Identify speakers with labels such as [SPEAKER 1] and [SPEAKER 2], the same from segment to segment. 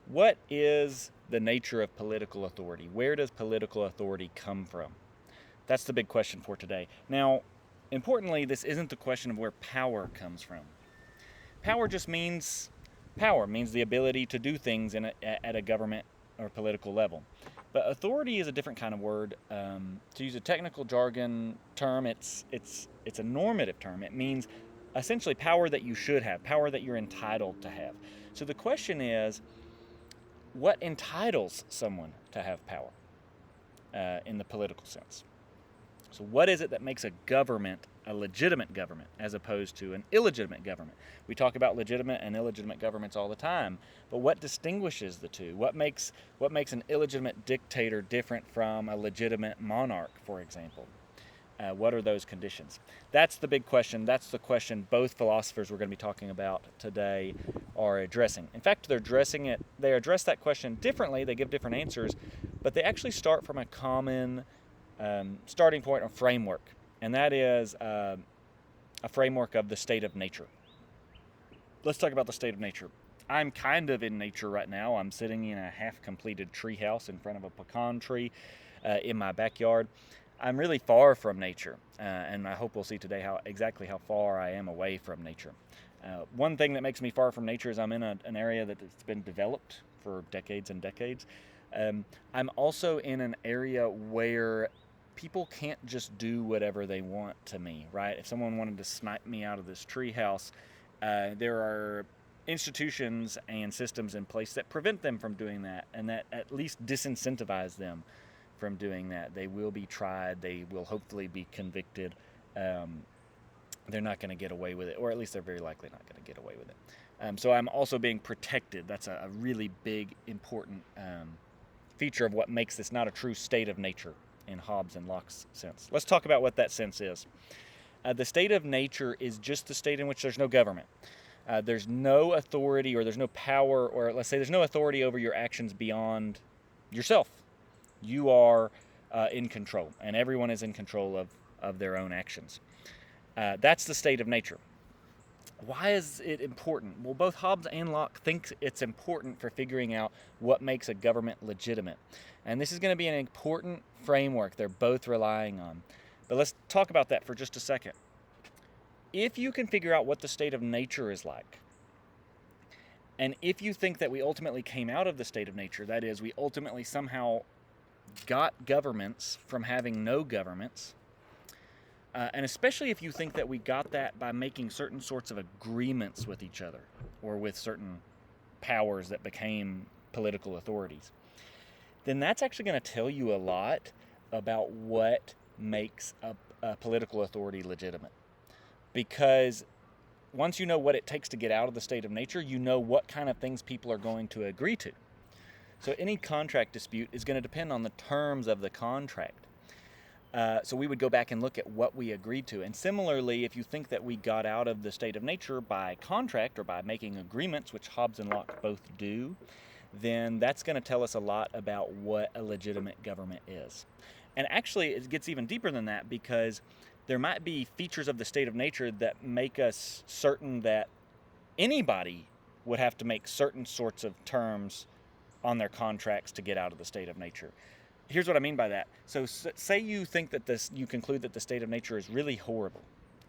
[SPEAKER 1] What is the nature of political authority? Where does political authority come from? That's the big question for today. Now, importantly, this isn't the question of where power comes from. Power just means power, means the ability to do things at a government or political level. But authority is a different kind of word. To use a technical jargon term, it's a normative term. It means essentially power that you should have, power that you're entitled to have. So the question is, what entitles someone to have power in the political sense? So, what is it that makes a government a legitimate government as opposed to an illegitimate government? We talk about legitimate and illegitimate governments all the time, but what distinguishes the two? What makes an illegitimate dictator different from a legitimate monarch, for example? What are those conditions? That's the big question. That's the question both philosophers we're going to be talking about today are addressing. In fact, they address that question differently. They give different answers, but they actually start from a common starting point or framework, and that is a framework of the state of nature. Let's talk about the state of nature. I'm kind of in nature right now. I'm sitting in a half-completed tree house in front of a pecan tree in my backyard. I'm really far from nature, and I hope we'll see today exactly how far I am away from nature. One thing that makes me far from nature is I'm in an area that's been developed for decades and decades. I'm also in an area where people can't just do whatever they want to me, right? If someone wanted to snipe me out of this tree house, there are institutions and systems in place that prevent them from doing that, and that at least disincentivize them from doing that. They will be tried. They will hopefully be convicted. They're not going to get away with it, or at least they're very likely not going to get away with it. So I'm also being protected. That's a really big, important feature of what makes this not a true state of nature in Hobbes and Locke's sense. Let's talk about what that sense is. The state of nature is just the state in which there's no government. There's no authority, or there's no power, or let's say there's no authority over your actions beyond yourself. You are in control, and everyone is in control of their own actions. That's the state of nature. Why is it important? Well, both Hobbes and Locke think it's important for figuring out what makes a government legitimate. And this is going to be an important framework they're both relying on. But let's talk about that for just a second. If you can figure out what the state of nature is like, and if you think that we ultimately came out of the state of nature, that is, we ultimately somehow got governments from having no governments, and especially if you think that we got that by making certain sorts of agreements with each other or with certain powers that became political authorities, then that's actually going to tell you a lot about what makes a political authority legitimate. Because once you know what it takes to get out of the state of nature, you know what kind of things people are going to agree to. So any contract dispute is going to depend on the terms of the contract. So we would go back and look at what we agreed to. And similarly, if you think that we got out of the state of nature by contract or by making agreements, which Hobbes and Locke both do, then that's going to tell us a lot about what a legitimate government is. And actually, it gets even deeper than that, because there might be features of the state of nature that make us certain that anybody would have to make certain sorts of terms on their contracts to get out of the state of nature. Here's what I mean by that. So say you think that you conclude that the state of nature is really horrible.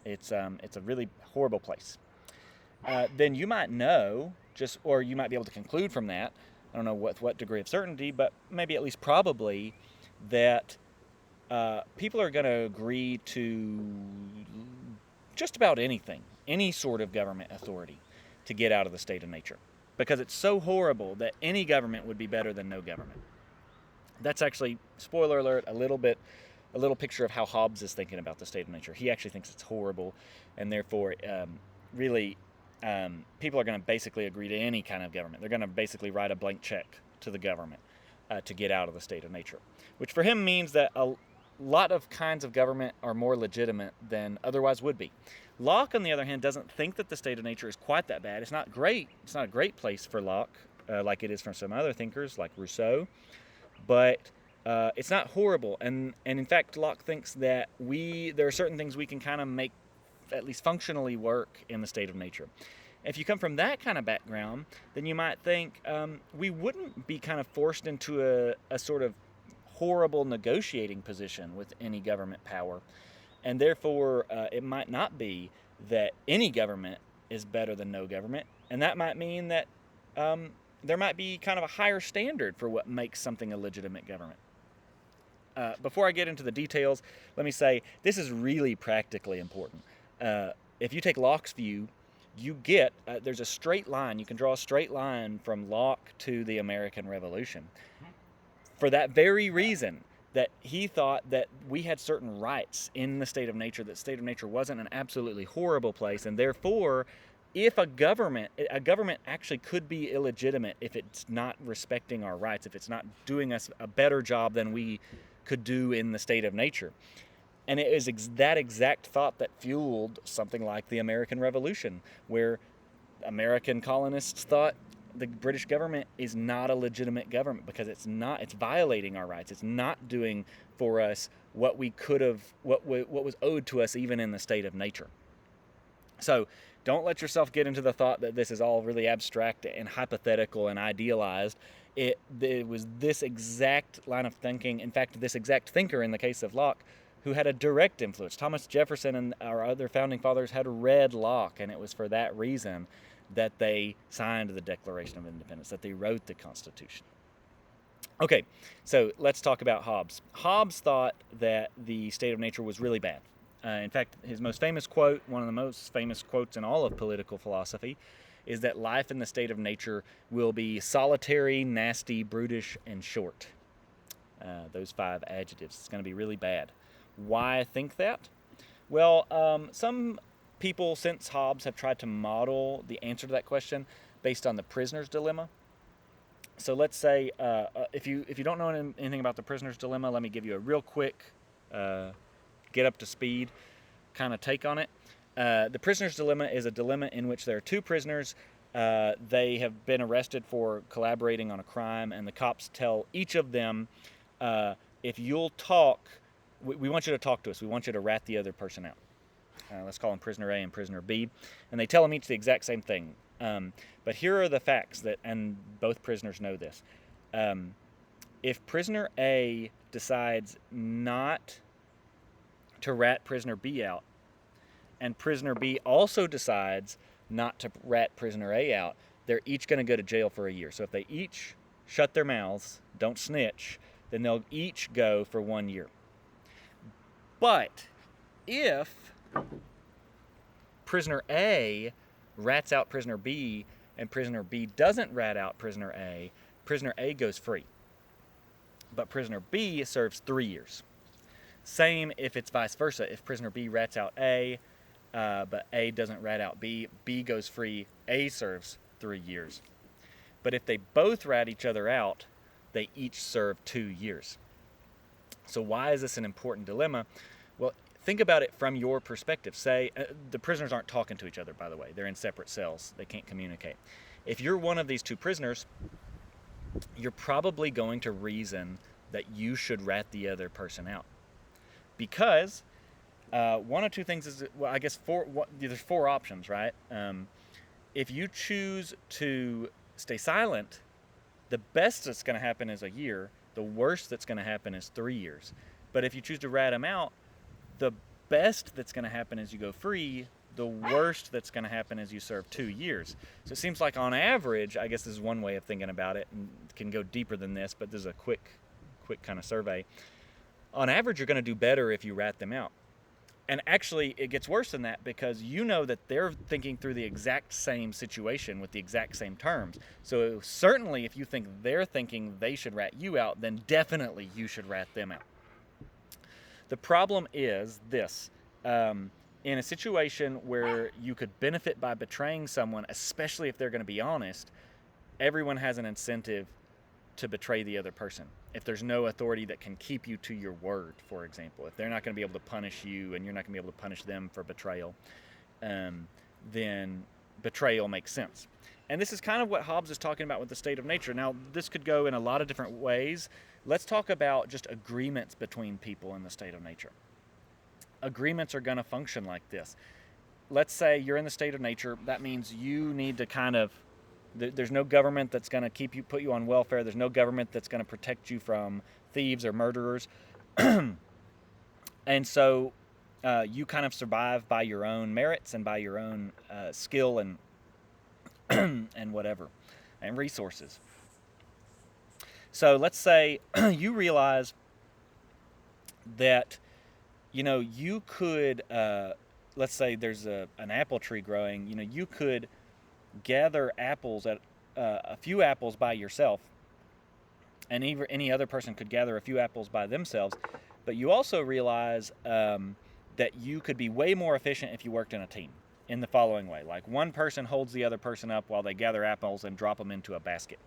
[SPEAKER 1] It's a really horrible place. Then you might know, or you might be able to conclude from that, I don't know what degree of certainty, but maybe at least probably, that people are going to agree to just about anything, any sort of government authority, to get out of the state of nature, because it's so horrible that any government would be better than no government. That's actually, spoiler alert, a little picture of how Hobbes is thinking about the state of nature. He actually thinks it's horrible, and therefore, people are going to basically agree to any kind of government. They're going to basically write a blank check to the government to get out of the state of nature, which for him means that a lot of kinds of government are more legitimate than otherwise would be. Locke, on the other hand, doesn't think that the state of nature is quite that bad. It's not great. It's not a great place for Locke, like it is for some other thinkers, like Rousseau. But it's not horrible, and in fact, Locke thinks that there are certain things we can kind of make at least functionally work in the state of nature. If you come from that kind of background, then you might think we wouldn't be kind of forced into a sort of horrible negotiating position with any government power. And therefore, it might not be that any government is better than no government. And that might mean that there might be kind of a higher standard for what makes something a legitimate government. Before I get into the details, let me say this is really practically important. If you take Locke's view, you get, there's a straight line. You can draw a straight line from Locke to the American Revolution. For that very reason, that he thought that we had certain rights in the state of nature, that state of nature wasn't an absolutely horrible place, and therefore, if a government actually could be illegitimate if it's not respecting our rights, if it's not doing us a better job than we could do in the state of nature. And it is that exact thought that fueled something like the American Revolution, where American colonists thought the British government is not a legitimate government because it's violating our rights. It's not doing for us what we could have, what was owed to us even in the state of nature. So don't let yourself get into the thought that this is all really abstract and hypothetical and idealized. It was this exact line of thinking, in fact, this exact thinker in the case of Locke, who had a direct influence. Thomas Jefferson and our other founding fathers had read Locke, and it was for that reason that they signed the Declaration of Independence, that they wrote the Constitution. Okay, so let's talk about Hobbes. Hobbes thought that the state of nature was really bad. In fact, his most famous quote, one of the most famous quotes in all of political philosophy, is that life in the state of nature will be solitary, nasty, brutish, and short. Those 5 adjectives. It's going to be really bad. Why think that? Well, some people since Hobbes have tried to model the answer to that question based on the prisoner's dilemma. So let's say, if you don't know anything about the prisoner's dilemma, let me give you a real quick get up to speed kind of take on it. The prisoner's dilemma is a dilemma in which there are 2 prisoners. They have been arrested for collaborating on a crime, and the cops tell each of them, if you'll talk, we want you to talk to us. We want you to rat the other person out. Let's call them prisoner A and prisoner B. And they tell them each the exact same thing. But here are the facts, and both prisoners know this. If prisoner A decides not to rat prisoner B out, and prisoner B also decides not to rat prisoner A out, they're each going to go to jail for a year. So if they each shut their mouths, don't snitch, then they'll each go for 1 year. But if prisoner A rats out prisoner B and prisoner B doesn't rat out prisoner A goes free. But prisoner B serves 3 years. Same if it's vice versa. If prisoner B rats out A, but A doesn't rat out B, B goes free, A serves 3 years. But if they both rat each other out, they each serve 2 years. So why is this an important dilemma? Well, think about it from your perspective. Say, the prisoners aren't talking to each other, by the way. They're in separate cells. They can't communicate. If you're one of these 2 prisoners, you're probably going to reason that you should rat the other person out. Because one of 2 things is, well, I guess there's 4 options, right? If you choose to stay silent, the best that's going to happen is a year. The worst that's going to happen is 3 years. But if you choose to rat them out, the best that's going to happen is you go free. The worst that's going to happen is you serve 2 years. So it seems like on average, I guess this is one way of thinking about it, and can go deeper than this, but this is a quick kind of survey. On average, you're going to do better if you rat them out. And actually, it gets worse than that because you know that they're thinking through the exact same situation with the exact same terms. So certainly, if you think they're thinking they should rat you out, then definitely you should rat them out. The problem is this. In a situation where you could benefit by betraying someone, especially if they're going to be honest, everyone has an incentive to betray the other person. If there's no authority that can keep you to your word, for example, if they're not going to be able to punish you and you're not going to be able to punish them for betrayal, then betrayal makes sense. And this is kind of what Hobbes is talking about with the state of nature. Now, this could go in a lot of different ways. Let's talk about just agreements between people in the state of nature. Agreements are going to function like this. let's say you're in the state of nature. That means you need to kind of, there's no government that's going to put you on welfare. There's no government that's going to protect you from thieves or murderers. And so you kind of survive by your own merits and by your own skill and and whatever, and resources. So let's say you realize that, you could, let's say there's an apple tree growing. You could gather apples at a few apples by yourself, and any other person could gather a few apples by themselves. But you also realize that you could be way more efficient if you worked in a team in the following way. Like, one person holds the other person up while they gather apples and drop them into a basket.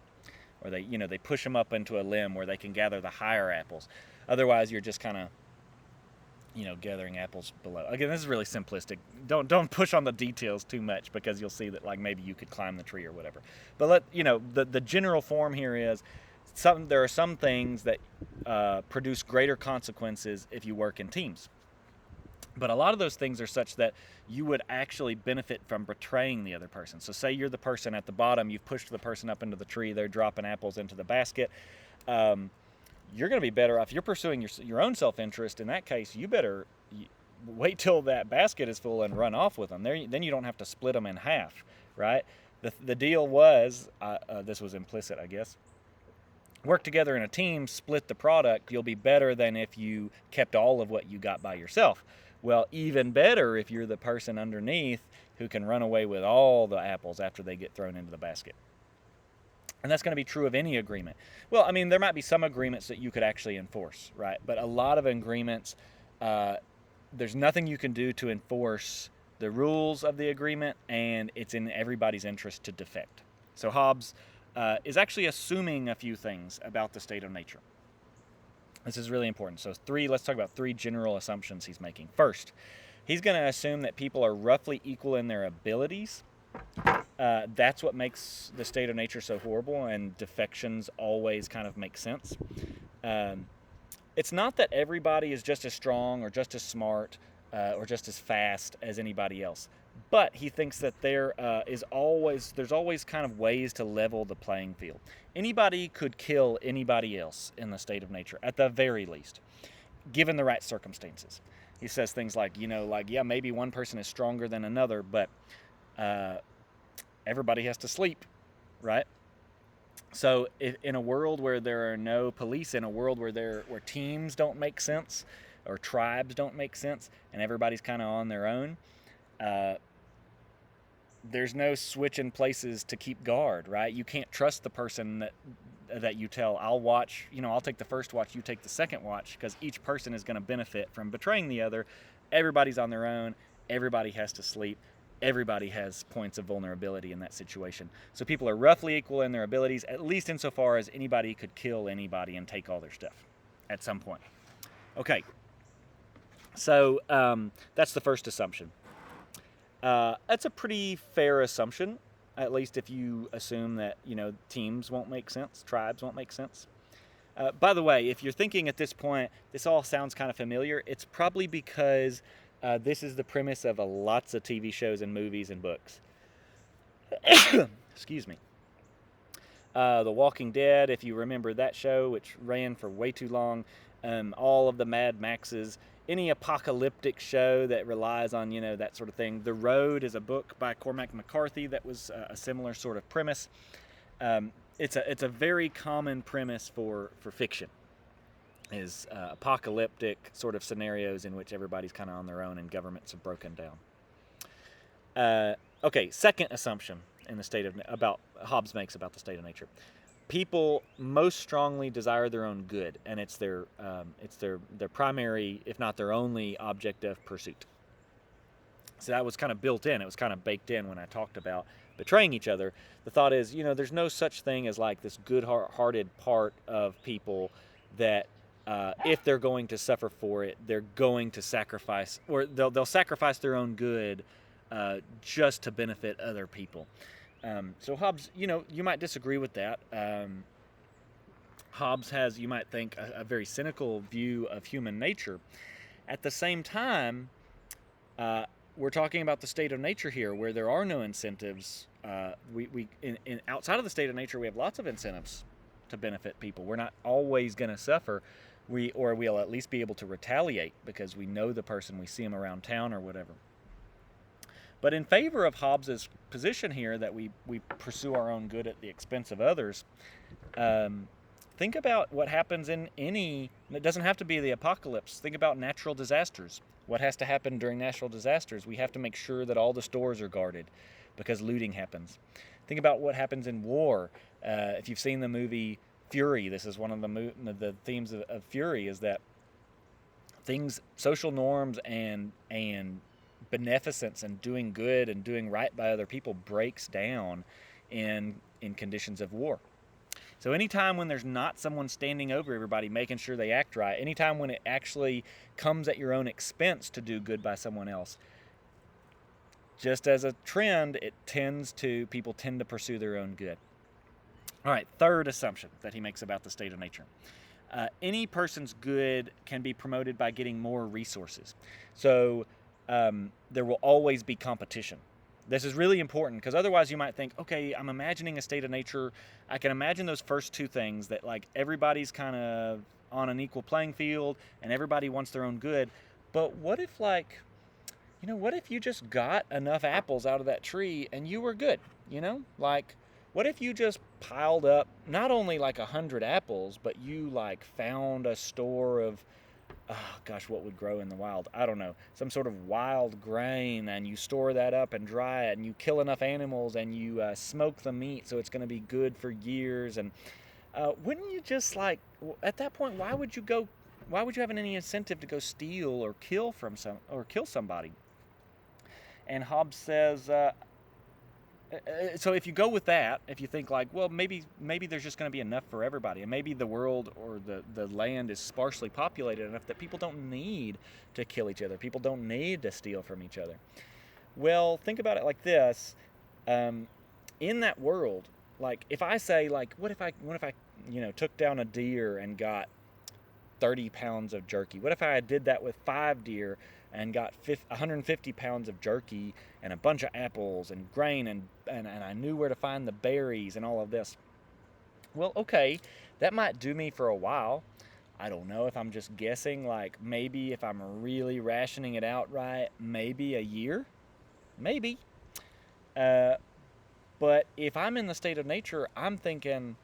[SPEAKER 1] Or they push them up into a limb where they can gather the higher apples. Otherwise, you're just kind of, gathering apples below. Again, this is really simplistic. Don't push on the details too much, because you'll see that, like, maybe you could climb the tree or whatever. But the general form here is there are some things that produce greater consequences if you work in teams. But a lot of those things are such that you would actually benefit from betraying the other person. So say you're the person at the bottom, you've pushed the person up into the tree, they're dropping apples into the basket. You're going to be better off. You're pursuing your own self-interest. In that case, you better wait till that basket is full and run off with them. Then you don't have to split them in half, right? The deal was, this was implicit, I guess, work together in a team, split the product. You'll be better than if you kept all of what you got by yourself. Well, even better if you're the person underneath who can run away with all the apples after they get thrown into the basket. And that's going to be true of any agreement. Well, I mean, there might be some agreements that you could actually enforce, right? But a lot of agreements, there's nothing you can do to enforce the rules of the agreement, and it's in everybody's interest to defect. So Hobbes is actually assuming a few things about the state of nature. This is really important. So let's talk about three general assumptions he's making. First, he's going to assume that people are roughly equal in their abilities. That's what makes the state of nature so horrible, and defections always kind of make sense. It's not that everybody is just as strong or just as smart or just as fast as anybody else, but he thinks that there's always kind of ways to level the playing field. Anybody could kill anybody else in the state of nature, at the very least, given the right circumstances. He says things like, maybe one person is stronger than another, but everybody has to sleep, right? So in a world where there are no police, in a world where teams don't make sense, or tribes don't make sense, and everybody's kind of on their own, there's no switching places to keep guard, right? You can't trust the person that you tell, I'll take the first watch, you take the second watch, because each person is going to benefit from betraying the other. Everybody's on their own. Everybody has to sleep. Everybody has points of vulnerability in that situation. So people are roughly equal in their abilities, at least insofar as anybody could kill anybody and take all their stuff at some point. Okay, so that's the first assumption. That's a pretty fair assumption, at least if you assume that, teams won't make sense, tribes won't make sense. By the way, if you're thinking at this point, this all sounds kind of familiar, it's probably because this is the premise of lots of TV shows and movies and books. Excuse me. The Walking Dead, if you remember that show, which ran for way too long, all of the Mad Maxes, any apocalyptic show that relies on, that sort of thing. The Road is a book by Cormac McCarthy that was a similar sort of premise. It's a very common premise for fiction, is apocalyptic sort of scenarios in which everybody's kind of on their own and governments have broken down. Okay, second assumption in the Hobbes makes about the state of nature. People most strongly desire their own good, and it's their primary, if not their only, object of pursuit. So that was kind of built in. It was kind of baked in when I talked about betraying each other. The thought is, there's no such thing as like this good-hearted part of people that if they're going to suffer for it, they're going to sacrifice, or they'll sacrifice their own good just to benefit other people. So Hobbes, you might disagree with that. Hobbes has, you might think, a very cynical view of human nature. At the same time, we're talking about the state of nature here, where there are no incentives. Outside of the state of nature, we have lots of incentives to benefit people. We're not always going to suffer. We'll at least be able to retaliate because we know the person, we see him around town or whatever. But in favor of Hobbes's position here, that we pursue our own good at the expense of others, think about what happens in it doesn't have to be the apocalypse. Think about natural disasters. What has to happen during natural disasters? We have to make sure that all the stores are guarded because looting happens. Think about what happens in war. If you've seen the movie Fury, this is one of the themes of Fury, is that social norms and beneficence and doing good and doing right by other people breaks down in conditions of war. So anytime when there's not someone standing over everybody making sure they act right, anytime when it actually comes at your own expense to do good by someone else, just as a trend, people tend to pursue their own good. All right, third assumption that he makes about the state of nature. Any person's good can be promoted by getting more resources. So there will always be competition. This is really important because otherwise you might think, okay, I'm imagining a state of nature. I can imagine those first two things, that like everybody's kind of on an equal playing field and everybody wants their own good. But what if what if you just got enough apples out of that tree and you were good? What if you just piled up not only like 100 apples, but you like found a store of, what would grow in the wild? I don't know. Some sort of wild grain, and you store that up and dry it, and you kill enough animals, and you smoke the meat so it's going to be good for years. And wouldn't you just at that point, why would you have any incentive to go steal or kill somebody? And Hobbes says, so if you go with that, if you think maybe there's just going to be enough for everybody, and maybe the world or the land is sparsely populated enough that people don't need to kill each other, people don't need to steal from each other. Well, think about it like this. In that world, if I say, what if I took down a deer and got 30 pounds of jerky? What if I did that with 5 deer and got 150 pounds of jerky and a bunch of apples and grain and I knew where to find the berries and all of this? Well, okay, that might do me for a while. I don't know, if I'm just guessing, maybe if I'm really rationing it out right, maybe a year, maybe. But if I'm in the state of nature, I'm thinking,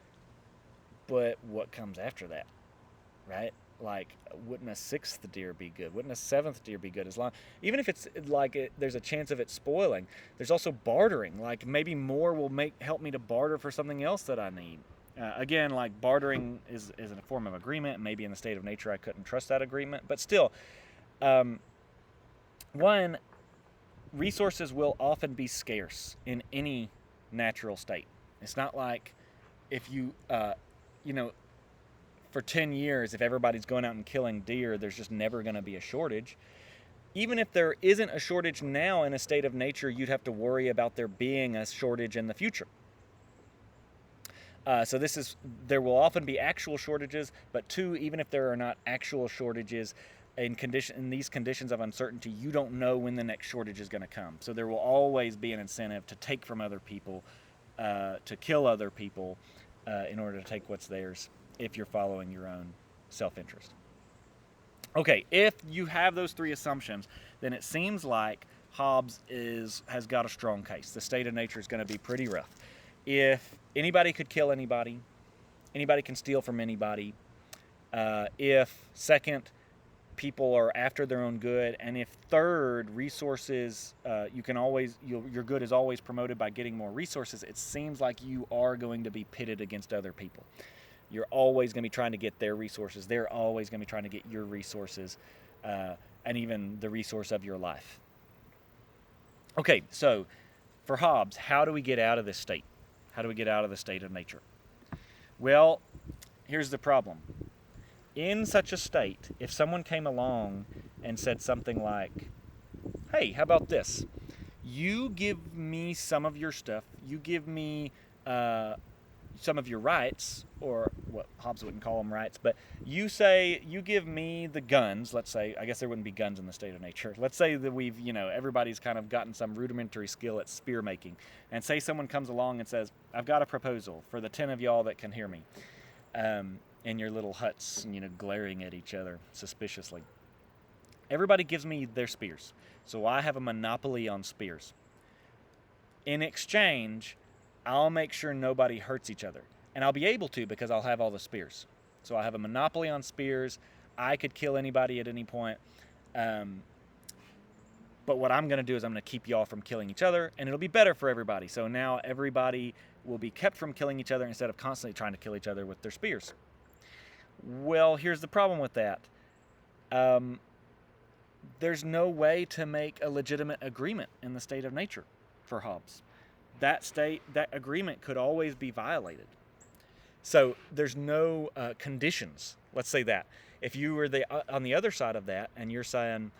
[SPEAKER 1] but what comes after that, right? Wouldn't a 6th deer be good? Wouldn't a 7th deer be good? Even if it's there's a chance of it spoiling, there's also bartering. Maybe more will help me to barter for something else that I need. Again, bartering is a form of agreement. Maybe in the state of nature I couldn't trust that agreement, but still, resources will often be scarce in any natural state. It's not like if you for 10 years, if everybody's going out and killing deer, there's just never going to be a shortage. Even if there isn't a shortage now in a state of nature, you'd have to worry about there being a shortage in the future. So there will often be actual shortages, but two, even if there are not actual shortages, in these conditions of uncertainty, you don't know when the next shortage is going to come. So there will always be an incentive to take from other people, to kill other people, in order to take what's theirs, if you're following your own self-interest. Okay, if you have those three assumptions, then it seems like Hobbes has got a strong case. The state of nature is going to be pretty rough. If anybody could kill anybody can steal from anybody, if second, people are after their own good, and if third, resources, your good is always promoted by getting more resources, it seems like you are going to be pitted against other people. You're always going to be trying to get their resources. They're always going to be trying to get your resources, and even the resource of your life. Okay, so for Hobbes, how do we get out of this state? How do we get out of the state of nature? Well, here's the problem. In such a state, if someone came along and said something like, hey, how about this? You give me some of your stuff. You give me some of your rights, or what Hobbes wouldn't call them rights, but you say, you give me the guns, let's say, I guess there wouldn't be guns in the state of nature. Let's say that we've, everybody's kind of gotten some rudimentary skill at spear making. And say someone comes along and says, I've got a proposal for the 10 of y'all that can hear me. In your little huts, glaring at each other suspiciously. Everybody gives me their spears. So I have a monopoly on spears. In exchange, I'll make sure nobody hurts each other. And I'll be able to because I'll have all the spears. So I have a monopoly on spears. I could kill anybody at any point. But what I'm going to do is I'm going to keep y'all from killing each other, and it'll be better for everybody. So now everybody will be kept from killing each other instead of constantly trying to kill each other with their spears. Well, here's the problem with that. There's no way to make a legitimate agreement in the state of nature for Hobbes. That agreement could always be violated. So there's no conditions. Let's say that. If you were on the other side of that and you're saying,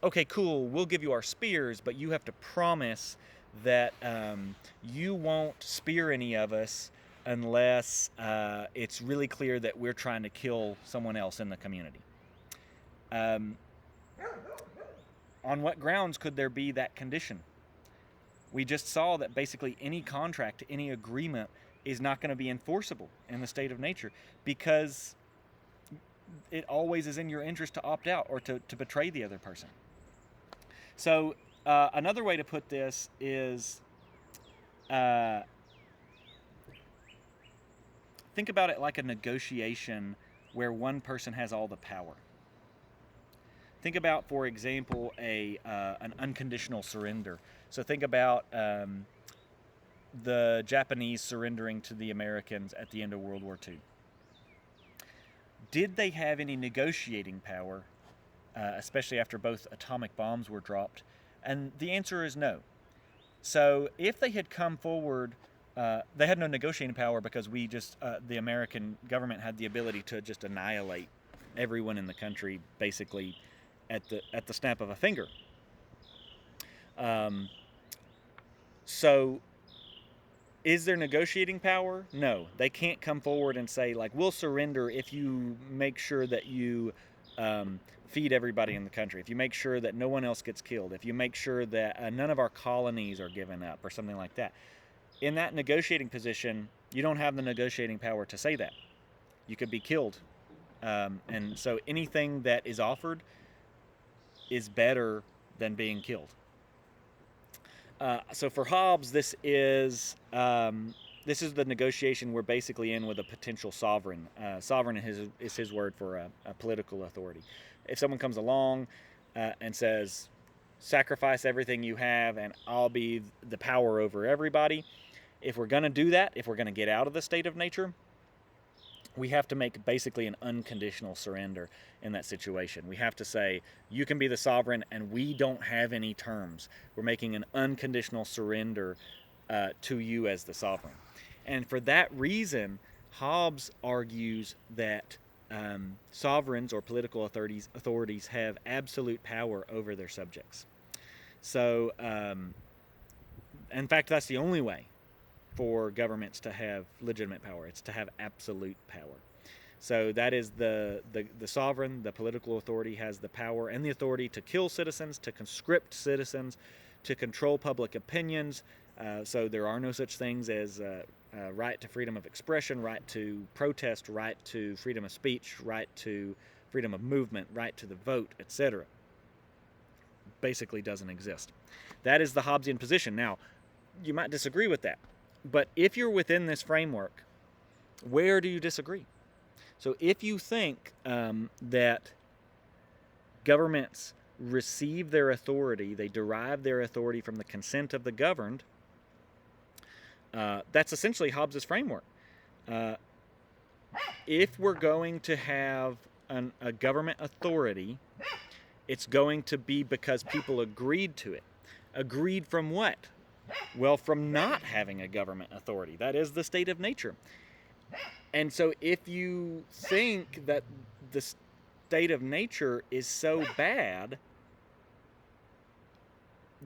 [SPEAKER 1] okay, cool, we'll give you our spears, but you have to promise that you won't spear any of us unless it's really clear that we're trying to kill someone else in the community. On what grounds could there be that condition? We just saw that basically any contract, any agreement is not going to be enforceable in the state of nature because it always is in your interest to opt out or to betray the other person. So another way to put this is think about it like a negotiation where one person has all the power. Think about, for example, an unconditional surrender. So think about the Japanese surrendering to the Americans at the end of World War II. Did they have any negotiating power, especially after both atomic bombs were dropped? And the answer is no. So if they had come forward, they had no negotiating power because the American government had the ability to just annihilate everyone in the country basically at the snap of a finger. So is there negotiating power? No. They can't come forward and say, like, we'll surrender if you make sure that you feed everybody in the country, if you make sure that no one else gets killed, if you make sure that none of our colonies are given up or something like that. In that negotiating position, you don't have the negotiating power to say that. You could be killed. And so anything that is offered is better than being killed. So for Hobbes, this is the negotiation we're basically in with a potential sovereign. Sovereign is his word for a political authority. If someone comes along and says, sacrifice everything you have and I'll be the power over everybody, if we're going to do that, if we're going to get out of the state of nature, we have to make basically an unconditional surrender in that situation. We have to say, you can be the sovereign and we don't have any terms. We're making an unconditional surrender to you as the sovereign. And for that reason, Hobbes argues that sovereigns or political authorities have absolute power over their subjects. So, in fact, that's the only way for governments to have legitimate power. It's to have absolute power. So that is the sovereign, the political authority has the power and the authority to kill citizens, to conscript citizens, to control public opinions. So there are no such things as right to freedom of expression, right to protest, right to freedom of speech, right to freedom of movement, right to the vote, etc. Basically doesn't exist. That is the Hobbesian position. Now, you might disagree with that. But if you're within this framework, where do you disagree? So if you think that governments receive their authority, they derive their authority from the consent of the governed, that's essentially Hobbes' framework. If we're going to have a government authority, it's going to be because people agreed to it. Agreed from what? Well, from not having a government authority. That is the state of nature. And so if you think that the state of nature is so bad,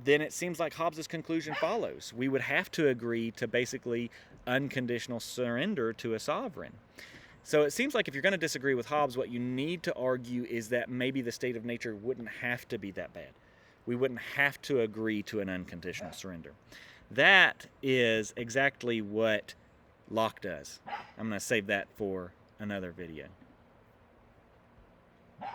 [SPEAKER 1] then it seems like Hobbes' conclusion follows. We would have to agree to basically unconditional surrender to a sovereign. So it seems like if you're going to disagree with Hobbes, what you need to argue is that maybe the state of nature wouldn't have to be that bad. We wouldn't have to agree to an unconditional surrender. That is exactly what Locke does. I'm going to save that for another video.